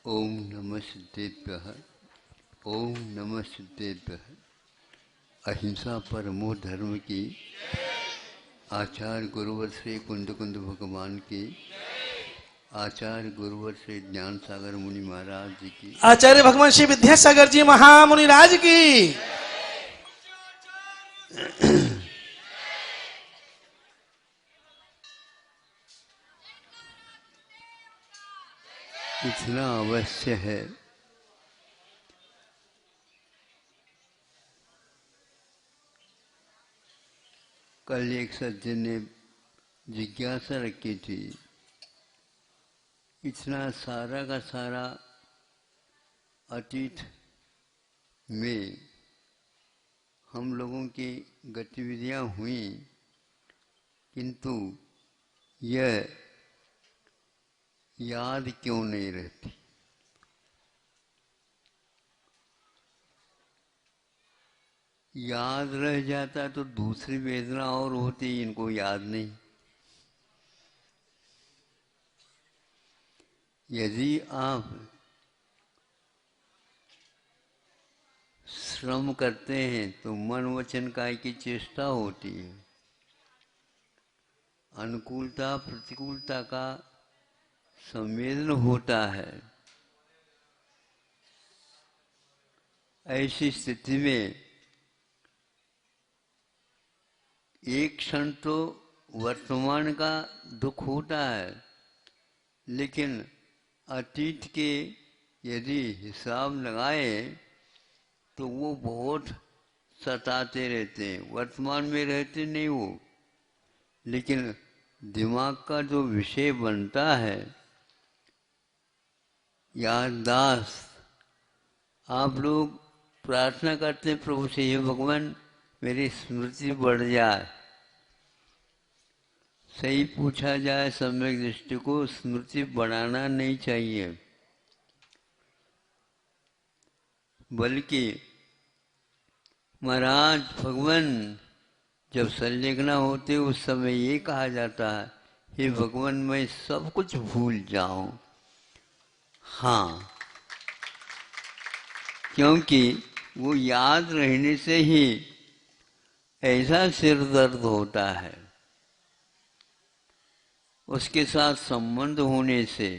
ओम नमः सिद्धेभ्यः। ओम नमः सिद्धेभ्यः। अहिंसा परमो धर्म की। आचार्य गुरुवर श्री कुंद कुंद भगवान की। आचार्य गुरुवर श्री ज्ञान सागर मुनि महाराज जी की। आचार्य भगवान श्री विद्यासागर जी महामुनि राज की। इतना अवश्य है कल एक सज्जन ने जिज्ञासा रखी थी, इतना सारा का सारा अतीत में हम लोगों की गतिविधियां हुई, किंतु यह याद क्यों नहीं रहती। याद रह जाता तो दूसरी वेदना और होती, इनको याद नहीं। यदि आप श्रम करते हैं तो मन वचन काय की चेष्टा होती है। अनुकूलता प्रतिकूलता का संवेदन होता है। ऐसी स्थिति में एक क्षण तो वर्तमान का दुख होता है, लेकिन अतीत के यदि हिसाब लगाए तो वो बहुत सताते रहते हैं। वर्तमान में रहते नहीं वो, लेकिन दिमाग का जो विषय बनता है याददाश्त। आप लोग प्रार्थना करते हैं प्रभु से, हे भगवान मेरी स्मृति बढ़ जाए। सही पूछा जाए सम्यक दृष्टि को, स्मृति बढ़ाना नहीं चाहिए, बल्कि महाराज भगवान जब संलेखना होते उस समय ये कहा जाता है, हे भगवान मैं सब कुछ भूल जाऊं। हाँ, क्योंकि वो याद रहने से ही ऐसा सिर दर्द होता है। उसके साथ संबंध होने से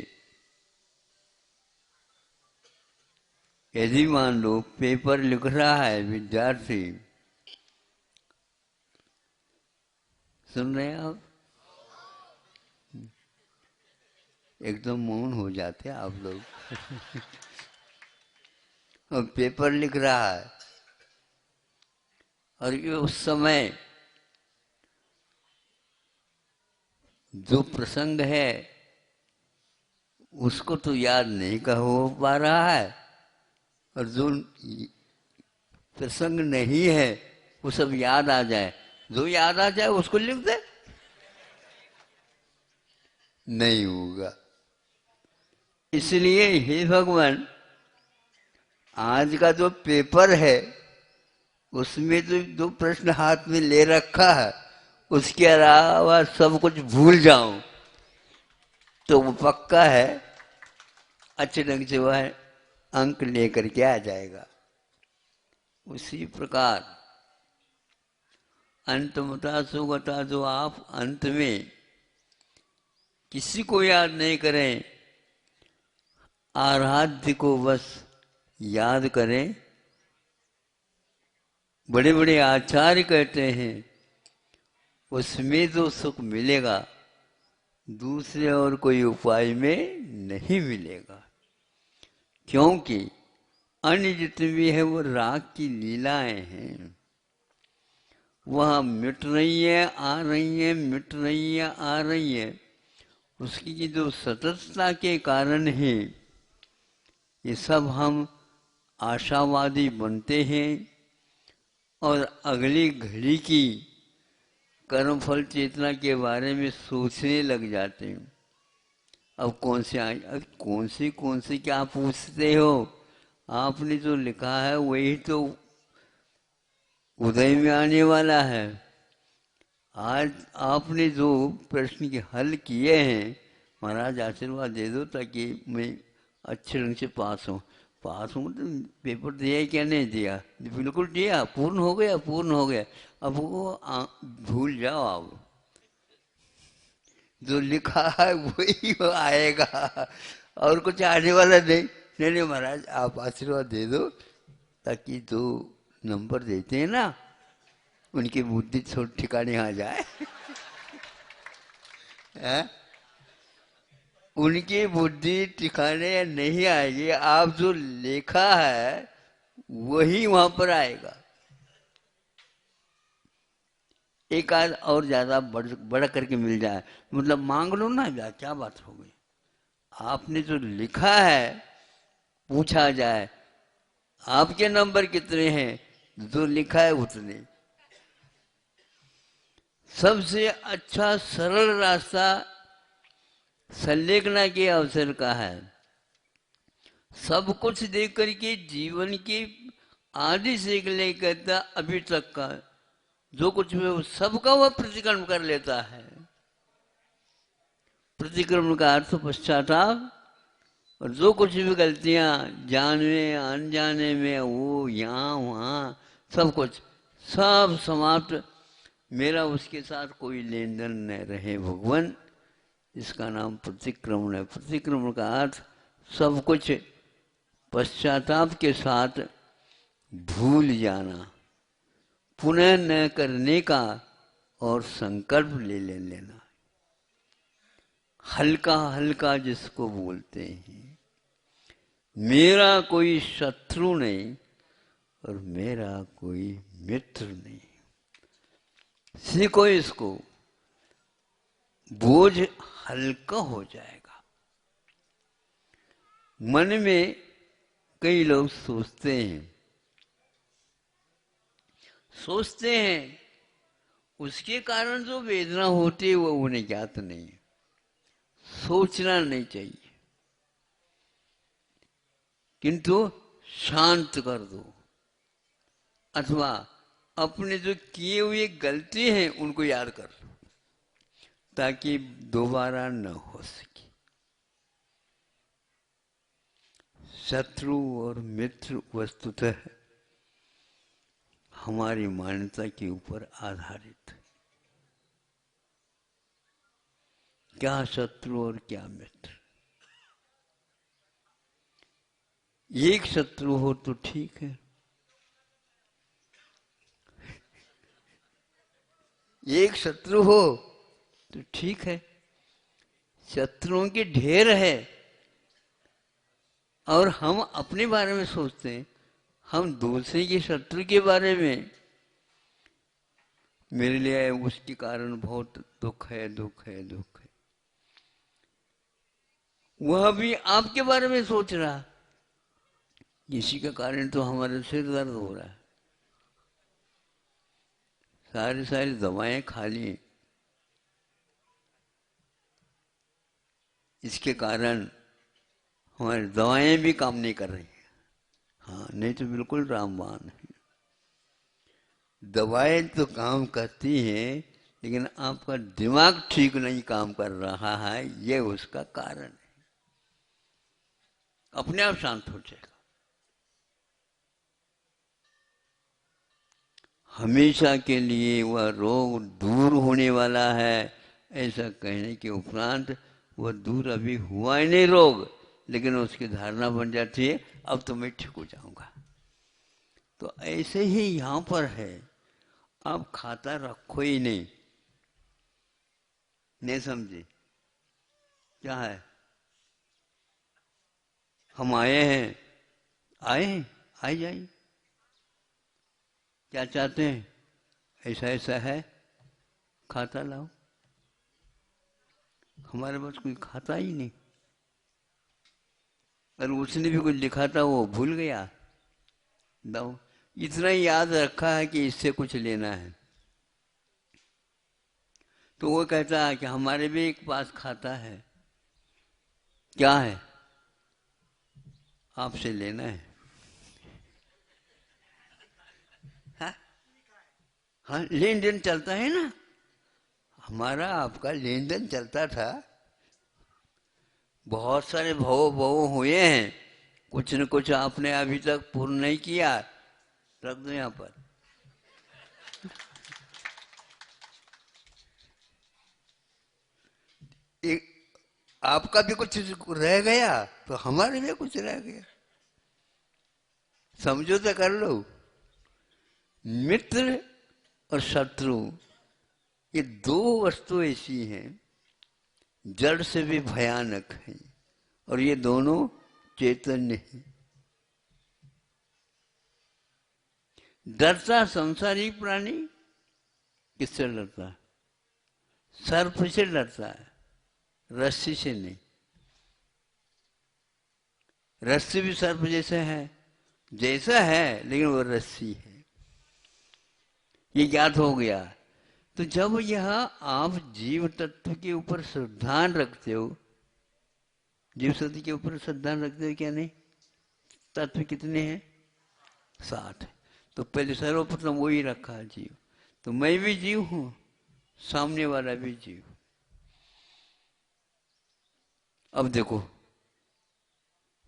यदि मान लो पेपर लिख रहा है विद्यार्थी, सुन रहे हैं आप? एकदम मौन हो जाते हैं आप लोग। और पेपर लिख रहा है और ये उस समय जो प्रसंग है उसको तो याद नहीं कर हो पा रहा है, और जो प्रसंग नहीं है वो सब याद आ जाए। जो याद आ जाए उसको लिख दे, नहीं होगा। इसलिए हे भगवान आज का जो पेपर है उसमें तो दो प्रश्न हाथ में ले रखा है, उसके अलावा सब कुछ भूल जाऊं तो वो पक्का है अच्छे ढंग से वह अंक लेकर के आ जाएगा। उसी प्रकार अंतमता सुगता, जो आप अंत में किसी को याद नहीं करें, आराध्य को बस याद करें। बड़े बड़े आचार्य कहते हैं उसमें जो सुख मिलेगा दूसरे और कोई उपाय में नहीं मिलेगा, क्योंकि अन्य जितने भी है वो राग की लीलाएं हैं। वह मिट रही है आ रही है, मिट रही है आ रही है। उसकी जो सततता के कारण है ये सब हम आशावादी बनते हैं और अगली घड़ी की कर्मफल चेतना के बारे में सोचने लग जाते हैं। अब कौन सी क्या पूछते हो? आपने जो लिखा है वही तो उदय में आने वाला है। आज आपने जो प्रश्न के हल किए हैं, महाराज आशीर्वाद दे दो ताकि मैं अच्छे ढंग से पास हो। पास हो तो पेपर दिया क्या नहीं दिया, बिल्कुल दिया, पूर्ण हो गया, पूर्ण हो गया। अब वो भूल जाओ आप, जो लिखा है वही आएगा, और कुछ आने वाला नहीं। नहीं नहीं महाराज, आप आशीर्वाद दे दो, ताकि जो नंबर देते हैं ना उनकी बुद्धि थोड़ी ठिकाने आ जाए। हैं? उनकी बुद्धि ठिकाने नहीं आएगी, आप जो लिखा है वही वहां पर आएगा। एक आध और ज्यादा बड़ा करके मिल जाए, मतलब मांग लो ना यार, क्या बात हो गई। आपने जो लिखा है पूछा जाए आपके नंबर कितने हैं, जो लिखा है उतने। सबसे अच्छा सरल रास्ता संलेखना के अवसर का है। सब कुछ देख करके जीवन की आदि से लेकर अभी तक का जो कुछ भी हो सबका वह प्रतिक्रमण कर लेता है। प्रतिक्रमण का अर्थ पश्चाताप, और जो कुछ भी गलतियां जानने अनजाने में वो यहाँ वहाँ सब कुछ सब समाप्त, मेरा उसके साथ कोई लेन देन न रहे भगवान। इसका नाम प्रतिक्रमण है। प्रतिक्रमण का अर्थ सब कुछ पश्चाताप के साथ भूल जाना, पुनः न करने का और संकल्प ले लेना। हल्का हल्का जिसको बोलते हैं, मेरा कोई शत्रु नहीं और मेरा कोई मित्र नहीं। सीखो इसको, बोझ हल्का हो जाएगा। मन में कई लोग सोचते हैं, उसके कारण जो वेदना होती है वो उन्हें ज्ञात नहीं है। सोचना नहीं चाहिए, किंतु शांत कर दो, अथवा अपने जो किए हुए गलती हैं उनको याद कर लो, ताकि दोबारा न हो सके। शत्रु और मित्र वस्तुतः हमारी मान्यता के ऊपर आधारित है। क्या शत्रु और क्या मित्र। एक शत्रु हो तो ठीक है, एक शत्रु हो तो ठीक है। शत्रुओं के ढेर है और हम अपने बारे में सोचते हैं, हम दूसरे के शत्रु के बारे में, मेरे लिए उसके कारण बहुत दुख है, दुख है, दुख है। वह भी आपके बारे में सोच रहा, इसी के कारण तो हमारे सिर दर्द हो रहा है। सारी सारी दवाएं खा ली, इसके कारण हमारी दवाएं भी काम नहीं कर रही। हाँ, नहीं तो बिल्कुल रामबाण है। दवाएं तो काम करती हैं, लेकिन आपका दिमाग ठीक नहीं काम कर रहा है, ये उसका कारण है। अपने आप शांत हो जाएगा। हमेशा के लिए वह रोग दूर होने वाला है, ऐसा कहने के उपरांत वह दूर अभी हुआ ही नहीं रोग, लेकिन उसकी धारणा बन जाती है अब तो मैं ठीक हो जाऊंगा। तो ऐसे ही यहां पर है, आप खाता रखो ही नहीं समझे क्या है। हम आए हैं, आए जाइए, क्या चाहते हैं, ऐसा ऐसा है, खाता लाओ। हमारे पास कोई खाता ही नहीं, और उसने भी कुछ लिखा था वो भूल गया, दो इतना ही याद रखा है कि इससे कुछ लेना है। तो वो कहता है कि हमारे भी एक पास खाता है, क्या है, आपसे लेना है। हाँ, लेन देन चलता है ना, हमारा आपका लेन देन चलता था। बहुत सारे भव भव हुए हैं, कुछ न कुछ आपने अभी तक पूर्ण नहीं किया। रख दो यहाँ पर। एक आपका भी कुछ रह गया तो हमारे भी कुछ रह गया। समझौता कर लो। मित्र और शत्रु ये दो वस्तु ऐसी हैं जड़ से भी भयानक हैं, और ये दोनों चैतन्य हैं। डरता संसारिक प्राणी किससे डरता है? सर्प से डरता है, रस्सी से नहीं। रस्सी भी सर्प जैसा है लेकिन वो रस्सी है। ये ज्ञात हो गया। तो जब यह आप जीव तत्व के ऊपर श्रद्धा रखते हो, जीव सत्य के ऊपर श्रद्धा रखते हो क्या नहीं? तत्व कितने हैं? 60। तो पहले सर्वप्रथम वही रखा है जीव। तो मैं भी जीव हूं, सामने वाला भी जीव। अब देखो,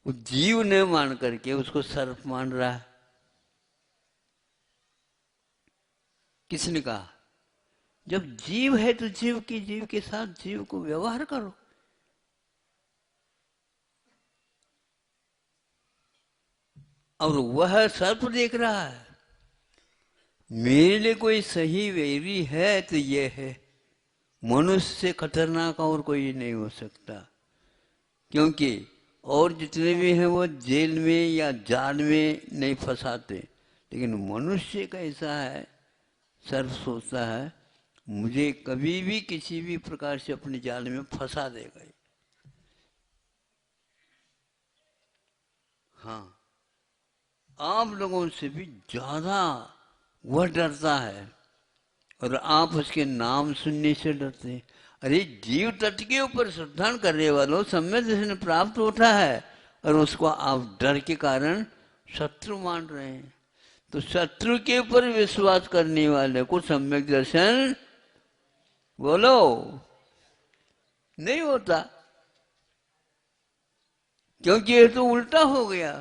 वो जीव न मान करके उसको सर्प मान रहा है। किसने कहा? जब जीव है तो जीव के साथ जीव को व्यवहार करो। और वह सर्प देख रहा है, मेरे लिए कोई सही वैरी है तो ये है। मनुष्य से खतरनाक और कोई नहीं हो सकता, क्योंकि और जितने भी हैं वो जेल में या जाल में नहीं फंसाते, लेकिन मनुष्य कैसा है? सर्प सोचता है मुझे कभी भी किसी भी प्रकार से अपने जाल में फंसा देगा। हाँ, आप लोगों से भी ज्यादा वह डरता है, और आप उसके नाम सुनने से डरते हैं। अरे जीव तत्व के ऊपर श्रद्धा करने वालों सम्यक दर्शन प्राप्त होता है, और उसको आप डर के कारण शत्रु मान रहे हैं। तो शत्रु के ऊपर विश्वास करने वाले को सम्यक दर्शन बोलो नहीं होता, क्योंकि ये तो उल्टा हो गया।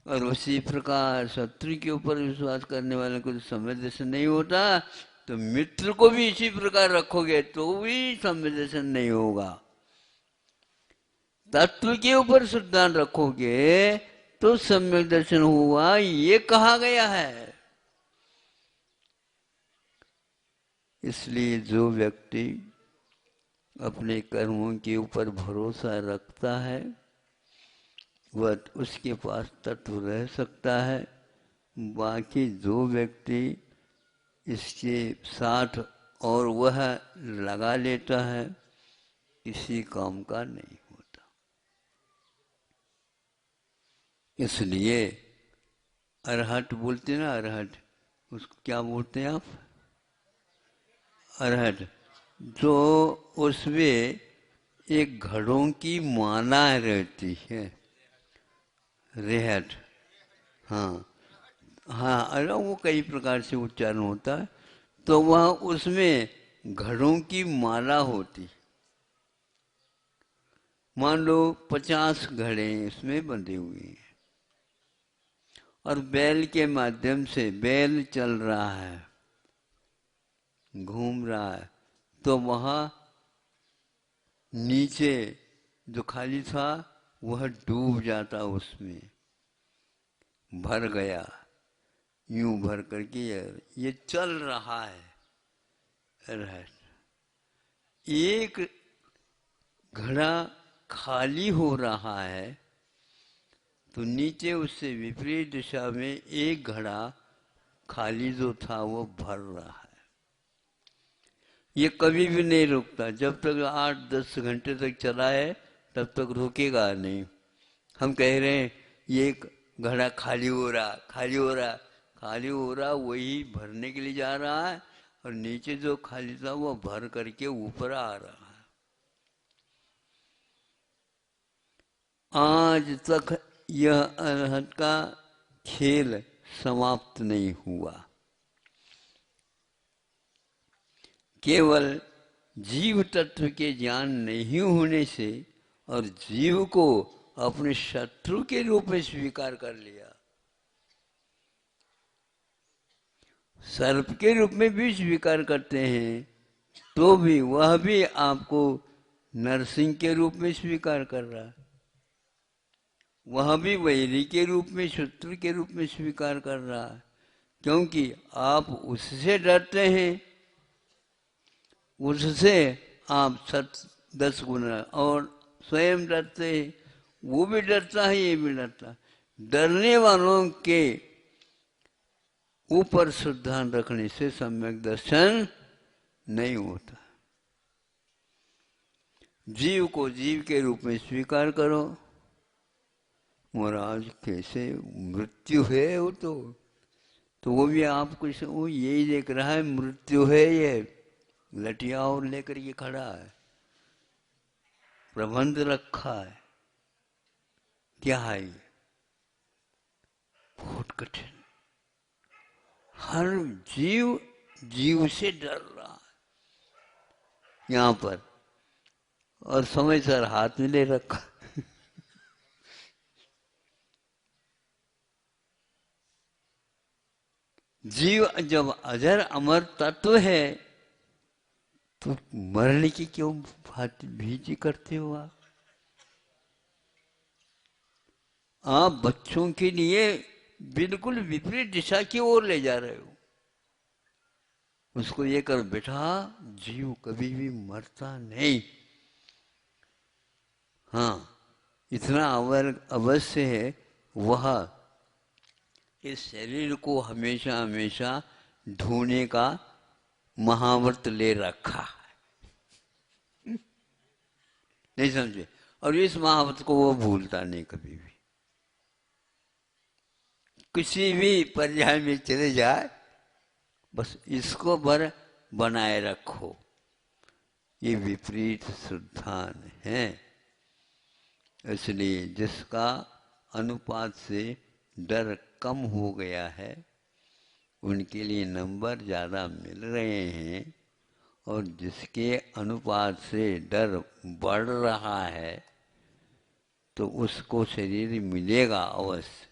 और उसी प्रकार शत्रु के ऊपर विश्वास करने वाले को सम्यक दर्शन नहीं होता, तो मित्र को भी इसी प्रकार रखोगे तो भी सम्यक दर्शन नहीं होगा। तत्व के ऊपर श्रद्धा रखोगे तो सम्यक दर्शन हुआ, ये कहा गया है। इसलिए जो व्यक्ति अपने कर्मों के ऊपर भरोसा रखता है वह उसके पास तत्व रह सकता है। बाकी जो व्यक्ति इसके साथ और वह लगा लेता है, किसी काम का नहीं होता। इसलिए अरहट बोलते ना, अरहट, उसको क्या बोलते हैं आप? अरहट, जो उसमें एक घड़ों की माला रहती है, रेहट। हाँ हाँ, अरे वो कई प्रकार से उच्चारण होता है। तो वह उसमें घड़ों की माला होती। मान लो 50 घड़े इसमें बंधे हुए हैं, और बैल के माध्यम से बैल चल रहा है, घूम रहा है, तो वहां नीचे जो खाली था वह डूब जाता, उसमें भर गया। यूं भर करके ये चल रहा है। एक घड़ा खाली हो रहा है तो नीचे उससे विपरीत दिशा में एक घड़ा खाली जो था वो भर रहा है। ये कभी भी नहीं रुकता, जब तक 8-10 घंटे तक चला है तब तक रुकेगा नहीं। हम कह रहे हैं ये घड़ा खाली हो रहा, खाली हो रहा, खाली हो रहा, वही भरने के लिए जा रहा है, और नीचे जो खाली था वो भर करके ऊपर आ रहा है। आज तक यह अरहत का खेल समाप्त नहीं हुआ। केवल जीव तत्व के ज्ञान नहीं होने से और जीव को अपने शत्रु के रूप में स्वीकार कर लिया। सर्प के रूप में भी स्वीकार करते हैं तो भी वह भी आपको नरसिंह के रूप में स्वीकार कर रहा है, वह भी वैरी के रूप में, शत्रु के रूप में स्वीकार कर रहा है, क्योंकि आप उससे डरते हैं, उससे आप 10 गुना और स्वयं डरते हैं, वो भी डरता है, ये भी डरता है। डरने वालों के ऊपर श्रद्धा रखने से सम्यक दर्शन नहीं होता। जीव को जीव के रूप में स्वीकार करो। महाराज कैसे मृत्यु है वो तो वो भी आपको वो यही देख रहा है, मृत्यु है, ये लटिया और लेकर ये खड़ा है, प्रबंध रखा है, क्या है ये? बहुत कठिन। हर जीव जीव से डर रहा है यहाँ पर, और समय सर हाथ में ले रखा। जीव जब अजर अमर तत्व है तो मरने की क्यों भीति करते हो आप बच्चों के लिए बिल्कुल विपरीत दिशा की ओर ले जा रहे हो उसको। ये कर बेटा, जीव कभी भी मरता नहीं। हाँ, इतना अवश्य है, वह इस शरीर को हमेशा हमेशा धोने का महाव्रत ले रखा है, नहीं समझे? और इस महाव्रत को वो भूलता नहीं कभी भी। किसी भी पर्याय में चले जाए, बस इसको पर बनाए रखो। ये विपरीत सिद्धांत है। इसलिए जिसका अनुपात से डर कम हो गया है उनके लिए नंबर ज़्यादा मिल रहे हैं, और जिसके अनुपात से डर बढ़ रहा है तो उसको शरीर मिलेगा अवश्य,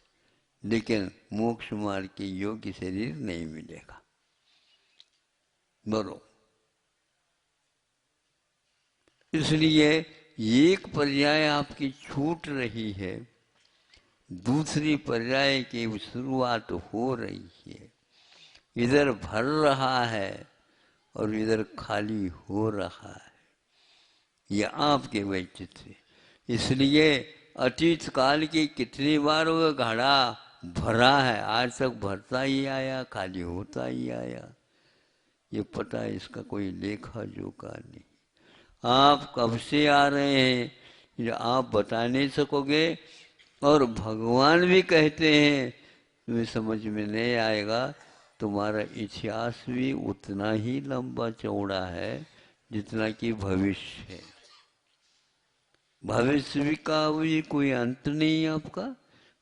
लेकिन मोक्ष मार्ग के योग्य शरीर नहीं मिलेगा। बोलो। इसलिए एक पर्याय आपकी छूट रही है, दूसरी पर्याय की शुरुआत हो रही है। इधर भर रहा है और इधर खाली हो रहा है। यह आपके वैचित्र। इसलिए अतीत काल की कितनी बार वो घड़ा भरा है, आज तक भरता ही आया, खाली होता ही आया। ये पता है, इसका कोई लेखा जोखा नहीं। आप कब से आ रहे हैं ये आप बता नहीं सकोगे, और भगवान भी कहते हैं तुम्हें समझ में नहीं आएगा। तुम्हारा इतिहास भी उतना ही लंबा चौड़ा है जितना कि भविष्य है। भविष्य भी का भी कोई अंत नहीं है आपका,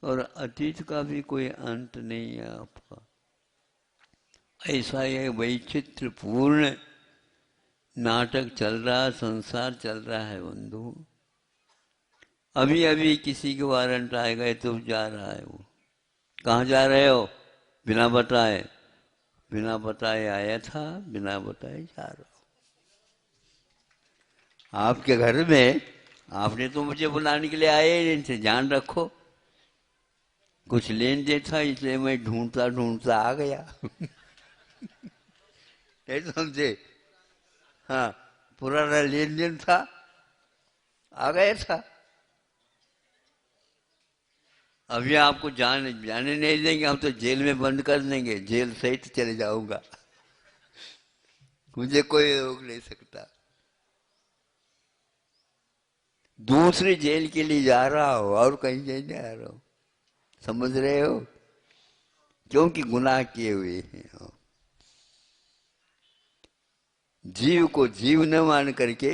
और अतीत का भी कोई अंत नहीं है आपका। ऐसा ये वैचित्र पूर्ण नाटक चल रहा, संसार चल रहा है बंधु। अभी अभी किसी के वारंट आए गए तो जा रहा है वो। कहाँ जा रहे हो? बिना बताए। बिना बताए आया था, बिना बताए जा रहा हूँ। आपके घर में आपने तो मुझे बुलाने के लिए आए, इनसे जान रखो। कुछ लेन देन था इसलिए मैं ढूंढता ढूंढता आ गया। नहीं समझे? हाँ, पुराना लेन देन था, आ गया था। अभी आपको जाने नहीं देंगे, हम तो जेल में बंद कर देंगे, जेल सहित चले जाऊंगा। मुझे कोई रोक नहीं सकता। दूसरी जेल के लिए जा रहा हो और कहीं नहीं जा रहा हो, समझ रहे हो? क्योंकि गुनाह किए हुए हैं। जीव को जीव न मान करके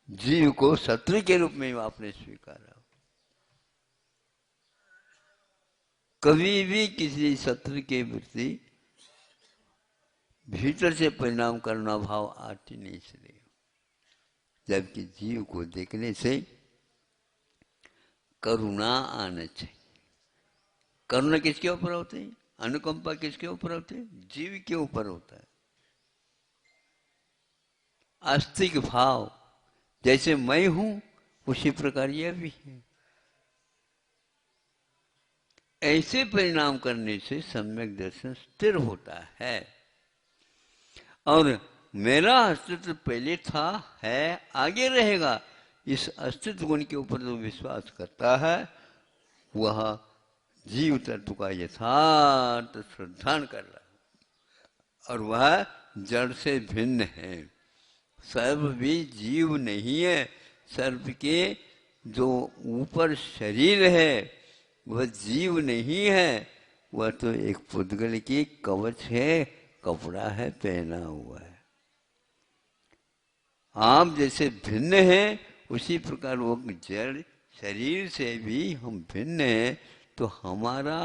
जीव को शत्रु के रूप में आपने स्वीकारा। कभी भी किसी शत्रु के प्रति भीतर से परिणाम करुणा भाव आती नहीं इसलिए, जबकि जीव को देखने से करुणा आना चाहिए। करुणा किसके ऊपर होती है? अनुकंपा किसके ऊपर होती है? जीव के ऊपर होता है। आस्तिक भाव, जैसे मैं हूं उसी प्रकार यह भी है। ऐसे परिणाम करने से सम्यक दर्शन स्थिर होता है। और मेरा अस्तित्व पहले था, है, आगे रहेगा, इस अस्तित्व गुण के ऊपर जो विश्वास करता है वह जीव तत्व का यथार्थ श्रद्धान कर रहा है, और वह जड़ से भिन्न है। सर्व भी जीव नहीं है। सर्व के जो ऊपर शरीर है वह जीव नहीं है, वह तो एक पुद्गल की कवच है, कपड़ा है, पहना हुआ है। आप जैसे भिन्न हैं उसी प्रकार वो जड़ शरीर से भी हम भिन्न हैं। तो हमारा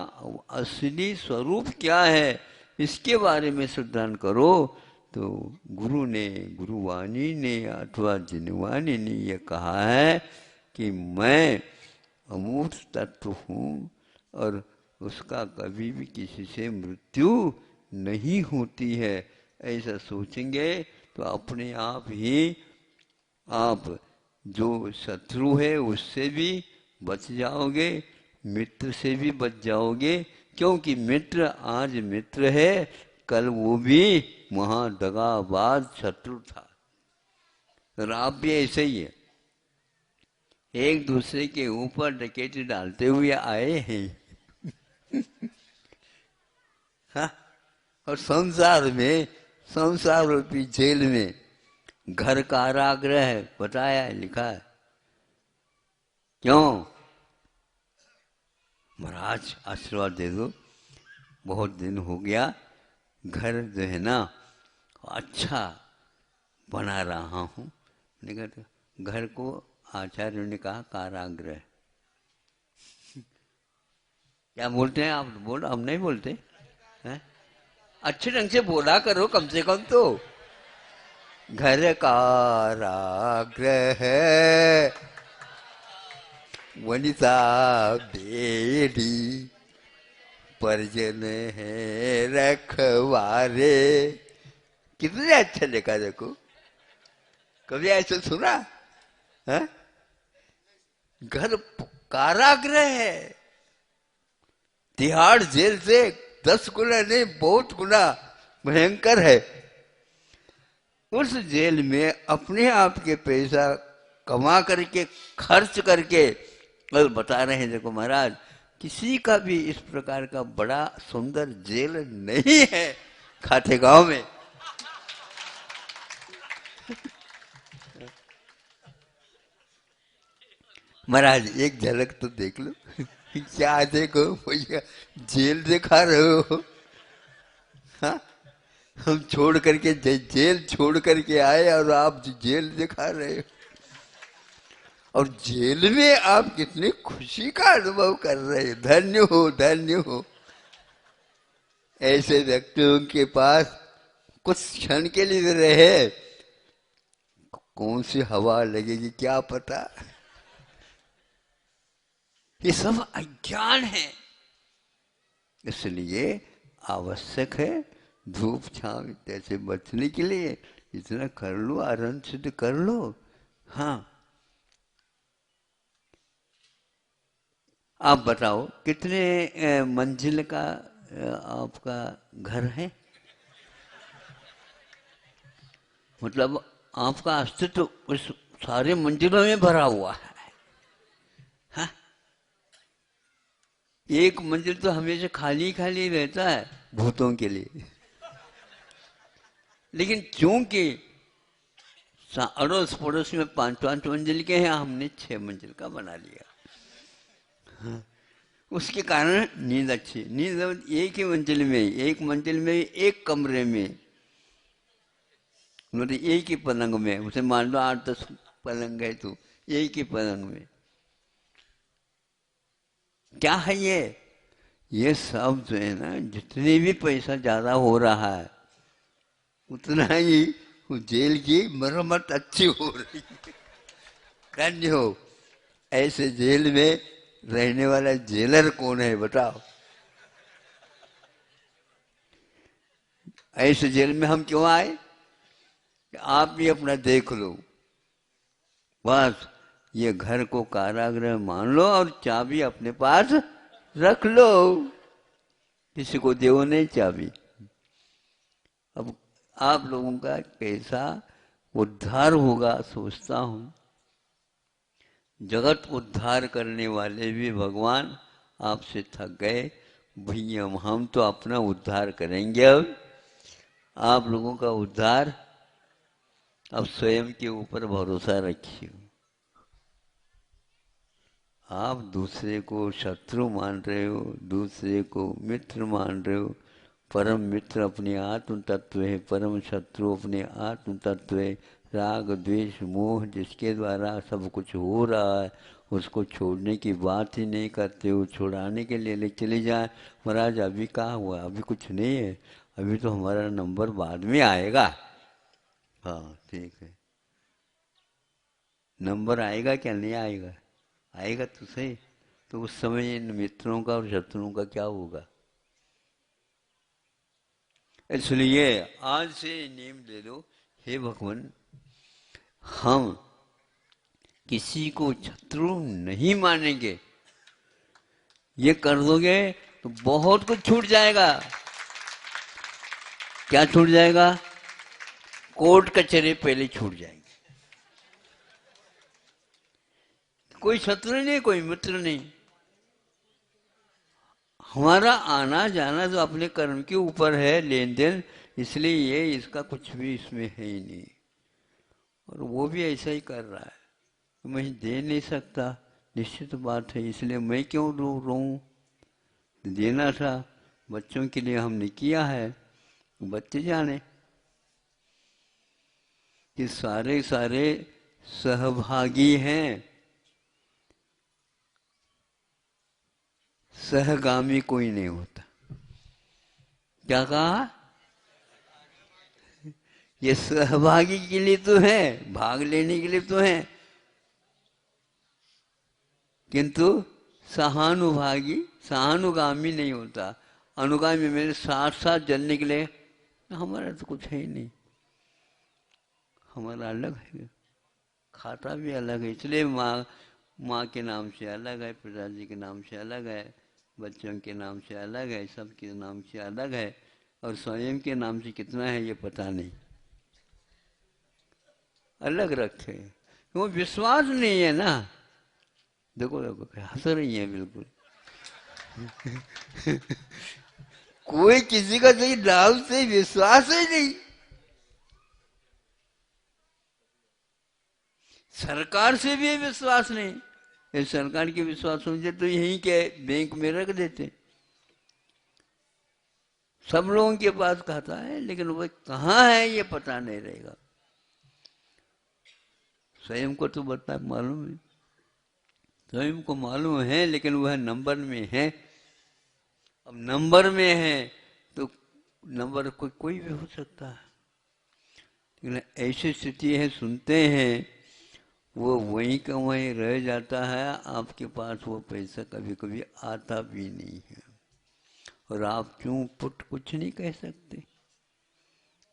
असली स्वरूप क्या है इसके बारे में श्रद्धान करो। तो गुरु ने, गुरुवाणी ने अथवा जिनवाणी ने यह कहा है कि मैं अमूर्त तत्व हूँ और उसका कभी भी किसी से मृत्यु नहीं होती है। ऐसा सोचेंगे तो अपने आप ही आप जो शत्रु है उससे भी बच जाओगे, मित्र से भी बच जाओगे। क्योंकि मित्र आज मित्र है, कल वो भी महादगाबाज शत्रु था। और आप भी ऐसे ही है, एक दूसरे के ऊपर डकैती डालते हुए आए हैं। हाँ? और संसार में, संसार रूपी जेल में घर कारागृह है, बताया है, लिखा है। क्यों? महाराज आशीर्वाद दे दो, बहुत दिन हो गया, घर जो है ना अच्छा बना रहा हूँ। घर को आचार्य ने कहा कारागृह। क्या बोलते हैं आप? बोलो, हम नहीं बोलते हैं? अच्छे ढंग से बोला करो कम से कम तो। घर कारागृह वनिता बेड़ी, परिजन है रखवारे। कितने अच्छा लिखा, देखो। कभी ऐसा सुना है? घर कारागृह है, तिहाड़ जेल से 10 गुना नहीं, बहुत गुना भयंकर है। उस जेल में अपने आप के पैसा कमा करके, खर्च करके, और बता रहे हैं देखो महाराज, किसी का भी इस प्रकार का बड़ा सुंदर जेल नहीं है खातेगांव में। महाराज एक झलक तो देख लो। क्या देखो भैया, जेल दिखा रहे हो? हाँ? हम छोड़ करके जेल छोड़ करके आए और आप जेल दिखा रहे हो। और जेल में आप कितनी खुशी का अनुभव कर रहे हो। धन्य हो, धन्य हो। ऐसे व्यक्तियों के पास कुछ क्षण के लिए रहे, कौन सी हवा लगेगी क्या पता। ये सब अज्ञान है। इसलिए आवश्यक है धूप छांव जैसे बचने के लिए इतना कर लो, आरंभ सिद्ध कर लो। हाँ, आप बताओ कितने मंजिल का आपका घर है? मतलब आपका अस्तित्व उस सारे मंजिलों में भरा हुआ है। हाँ? एक मंजिल तो हमेशा खाली खाली रहता है भूतों के लिए। लेकिन चूंकि अड़ोस पड़ोस में 5-5 मंजिल के हैं, हमने 6 मंजिल का बना लिया। हाँ। उसके कारण नींद अच्छी, नींद एक ही मंजिल में, एक मंजिल में, एक कमरे में, मतलब एक ही पलंग में। उसे मान लो 8-10 पलंग है तो एक ही पलंग में। क्या है ये सब जो है ना, जितने भी पैसा ज्यादा हो रहा है उतना ही वो जेल की मरम्मत अच्छी हो रही है। धन्य हो। ऐसे जेल में रहने वाला जेलर कौन है बताओ? ऐसे जेल में हम क्यों आए? आप भी अपना देख लो। बस ये घर को कारागृह मान लो और चाबी अपने पास रख लो। किसी को दो नहीं चाबी। अब आप लोगों का कैसा उद्धार होगा सोचता हूं। जगत उद्धार करने वाले भी भगवान आपसे थक गए। भैया हम तो अपना उद्धार करेंगे। अब आप लोगों का उद्धार अब स्वयं के ऊपर भरोसा रखिए। आप दूसरे को शत्रु मान रहे हो, दूसरे को मित्र मान रहे हो। परम मित्र अपने आत्म तत्व है, परम शत्रु अपने आत्म तत्व है। राग द्वेष मोह जिसके द्वारा सब कुछ हो रहा है उसको छोड़ने की बात ही नहीं करते हो। छुड़ाने के लिए ले चले जाए, महाराज अभी कहाँ हुआ, अभी कुछ नहीं है, अभी तो हमारा नंबर बाद में आएगा। हाँ ठीक है, नंबर आएगा क्या नहीं आएगा? आएगा तो सही। तो उस समय इन मित्रों का और शत्रुओं का क्या होगा? इसलिए आज से नियम ले लो, हे भगवान हम किसी को शत्रु नहीं मानेंगे। ये कर दोगे तो बहुत कुछ छूट जाएगा। क्या छूट जाएगा? कोर्ट कचहरी पहले छूट जाएंगे। कोई शत्रु नहीं, कोई मित्र नहीं। हमारा आना जाना तो अपने कर्म के ऊपर है, लेन देन, इसलिए ये इसका कुछ भी इसमें है ही नहीं। और वो भी ऐसा ही कर रहा है। मैं दे नहीं सकता, निश्चित बात है, इसलिए मैं क्यों रोऊं? देना था बच्चों के लिए, हमने किया है, बच्चे जाने। ये सारे सारे सहभागी हैं, सहगामी कोई नहीं होता। क्या कहा? ये सहभागी के लिए तो है, भाग लेने के लिए तो है, किंतु सहानुभागी सहानुगामी नहीं होता। अनुगामी मेरे साथ साथ जलने के लिए हमारा तो कुछ है ही नहीं। हमारा अलग है, खाता भी अलग है, इसलिए माँ के नाम से अलग है, पिताजी के नाम से अलग है, बच्चों के नाम से अलग है, सबके नाम से अलग है, और स्वयं के नाम से कितना है ये पता नहीं। अलग रखे, वो विश्वास नहीं है ना। देखो देखो हंस रही है बिल्कुल। कोई किसी का सही नाम से विश्वास ही नहीं। सरकार से भी विश्वास नहीं। ये सरकार के विश्वास हो जाए तो यहीं के बैंक में रख देते। सब लोगों के पास खाता है, लेकिन वह कहाँ है ये पता नहीं रहेगा। स्वयं को तो बता मालूम है, स्वयं को मालूम है, लेकिन वह नंबर में है। अब नंबर में है तो नंबर कोई भी हो सकता है, लेकिन ऐसी स्थिति है, सुनते हैं वो वहीं का वहीं रह जाता है। आपके पास वो पैसा कभी कभी आता भी नहीं है, और आप क्यों पुट कुछ नहीं कह सकते।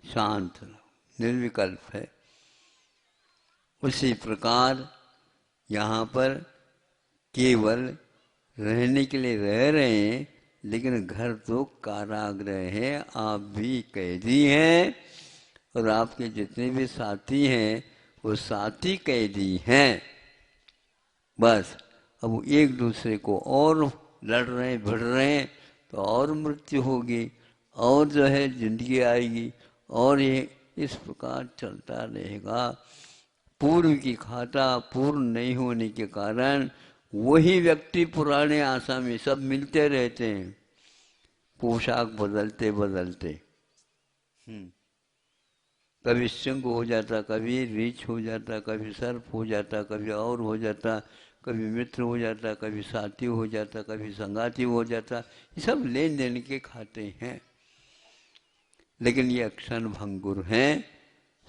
शांत निर्विकल्प है। उसी प्रकार यहाँ पर केवल रहने के लिए रह रहे हैं, लेकिन घर तो कारागृह है। आप भी कैदी हैं और आपके जितने भी साथी हैं वो साथी कैदी हैं। बस अब एक दूसरे को और लड़ रहे हैं, भिड़ रहे हैं, तो और मृत्यु होगी, और जो है जिंदगी आएगी, और ये इस प्रकार चलता रहेगा। पूर्व की खाता पूर्ण नहीं होने के कारण वही व्यक्ति पुराने आशा में सब मिलते रहते हैं, पोशाक बदलते बदलते। कभी सिंह हो जाता, कभी रीछ हो जाता, कभी सर्प हो जाता, कभी और हो जाता, कभी मित्र हो जाता, कभी साथी हो जाता, कभी संगाती हो जाता। ये सब लेन देन के खाते हैं। लेकिन ये क्षण भंगुर हैं।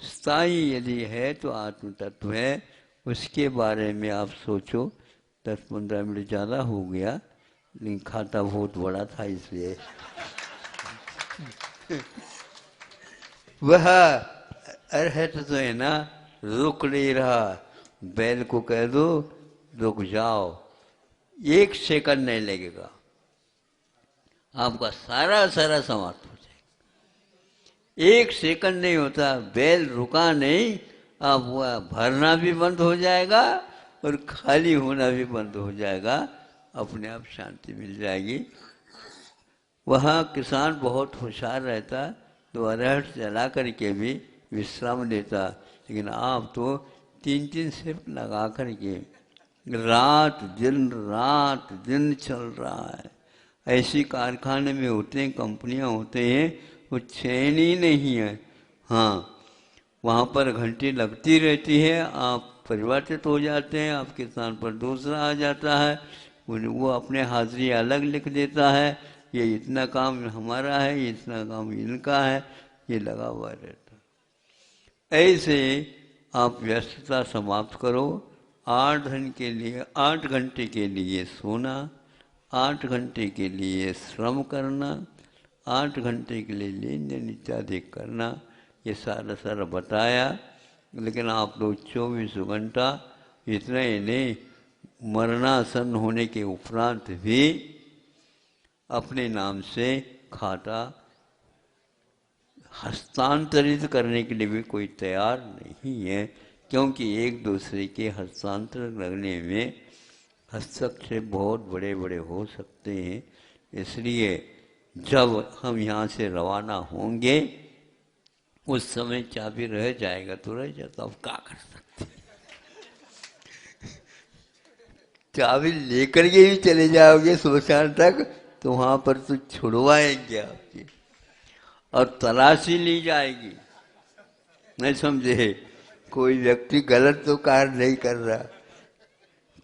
स्थायी यदि है तो आत्म तत्व है, उसके बारे में आप सोचो। 10-15 मिनट ज़्यादा हो गया, लेकिन खाता बहुत बड़ा था इसलिए। वह अर्हत तो है ना, रुक नहीं रहा। बैल को कह दो रुक जाओ, 1 सेकंड नहीं लगेगा, आपका सारा समाप्त हो जाएगा। 1 सेकंड नहीं होता, बैल रुका नहीं, आप वह भरना भी बंद हो जाएगा और खाली होना भी बंद हो जाएगा, अपने आप शांति मिल जाएगी। वहाँ किसान बहुत होशियार रहता तो अरहर जला करके भी विश्राम लेता, लेकिन आप तो 3-3 शिफ्ट लगा करके रात दिन चल रहा है। ऐसी कारखाने में होते हैं, कंपनियां होते हैं, वो चैन ही नहीं है। हाँ, वहाँ पर घंटी लगती रहती है, आप परिवर्तित हो जाते हैं, आपके स्थान पर दूसरा आ जाता है, वो अपने हाजिरी अलग लिख देता है, ये इतना काम हमारा है, ये इतना काम इनका है, ये लगा हुआ रहता है। ऐसे आप व्यस्तता समाप्त करो। 8 घंटे के लिए सोना, 8 घंटे के लिए श्रम करना, 8 घंटे के लिए लेन देन इत्यादि करना, ये सारा बताया। लेकिन आप लोग 24 घंटा इतना ही नहीं, मरणासन होने के उपरांत भी अपने नाम से खाता हस्तांतरित करने के लिए भी कोई तैयार नहीं है, क्योंकि एक दूसरे के हस्तांतर करने में हस्तक्षेप बहुत बड़े बड़े हो सकते हैं। इसलिए जब हम यहाँ से रवाना होंगे उस समय चाबी रह जाएगा तो रह जाता, अब क्या कर सकते। चाबी लेकर के भी चले जाओगे श्मशान तक तो वहाँ पर तो छुड़वाएंगे आपकी और तलाशी ली जाएगी। नहीं समझे, कोई व्यक्ति गलत तो कार्य नहीं कर रहा,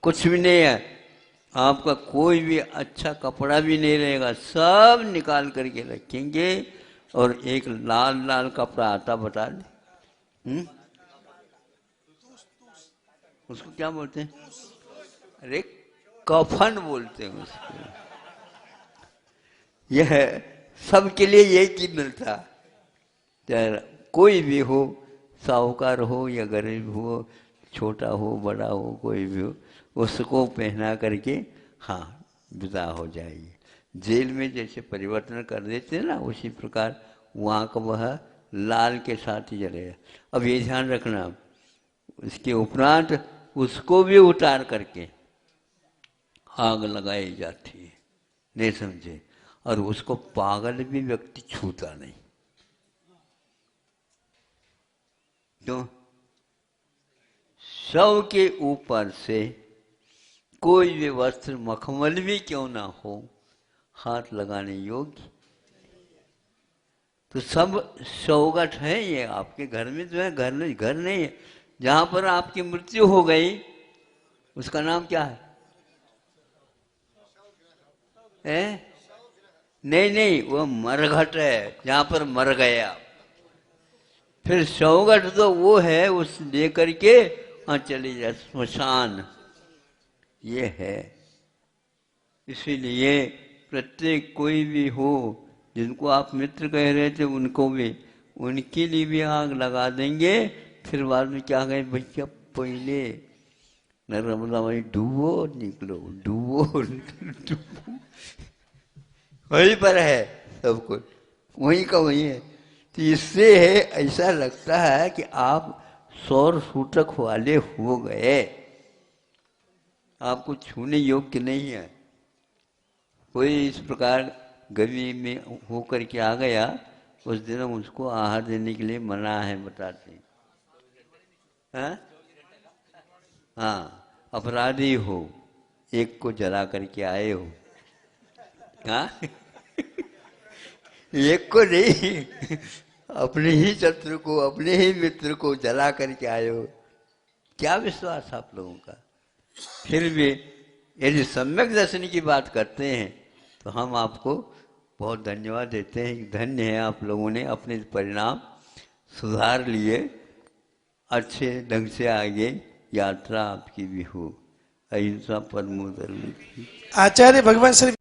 कुछ भी नहीं है, आपका कोई भी अच्छा कपड़ा भी नहीं रहेगा, सब निकाल करके रखेंगे और एक लाल कपड़ा आता, बता दे उसको क्या बोलते हैं? अरे कफन बोलते हैं उसको। यह सबके लिए यही मिलता, चाहे कोई भी हो, साहूकार हो या गरीब हो, छोटा हो बड़ा हो, कोई भी हो, उसको पहना करके हाँ विदा हो जाएगी। जेल में जैसे परिवर्तन कर देते हैं ना, उसी प्रकार वहाँ का वह लाल के साथ ही जलेगा। अब ये ध्यान रखना, इसके उपरांत उसको भी उतार करके आग लगाई जाती है, नहीं समझे, और उसको पागल भी व्यक्ति छूता नहीं। तो शव के ऊपर से कोई भी वस्त्र मखमल भी क्यों ना हो हाथ लगाने योग्य। तो सब सौगठ है, ये आपके घर में जो है, घर नहीं है। जहां पर आपकी मृत्यु हो गई उसका नाम क्या है? नहीं, वो मरघट है, जहां पर मर गया। फिर सौगठ तो वो है, उस लेकर के चली जाए स्मशान, ये है। इसीलिए प्रत्येक कोई भी हो, जिनको आप मित्र कह रहे थे उनको भी, उनके लिए भी आग लगा देंगे। फिर बाद में क्या कहें, भैया पहले नर्मदा वही डूबो निकलो, डूबो वहीं पर है, सब कुछ वहीं का वहीं है। तो इससे है, ऐसा लगता है कि आप सौर सूतक वाले हो गए, आपको छूने योग्य नहीं है। कोई इस प्रकार गवी में होकर के आ गया, उस दिन हम उसको आहार देने के लिए मना है, बताते हैं। हाँ, अपराधी हो, एक को जला करके आए हो, हाँ एक को नहीं, अपने ही शत्रु को, अपने ही मित्र को जला करके आए हो। क्या विश्वास आप लोगों का। फिर भी यदि सम्यक दर्शन की बात करते हैं तो हम आपको बहुत धन्यवाद देते हैं। धन्य है आप लोगों ने अपने परिणाम सुधार लिए, अच्छे ढंग से आगे यात्रा आपकी भी हो। अहिंसा परमो धर्म की। आचार्य भगवान श्री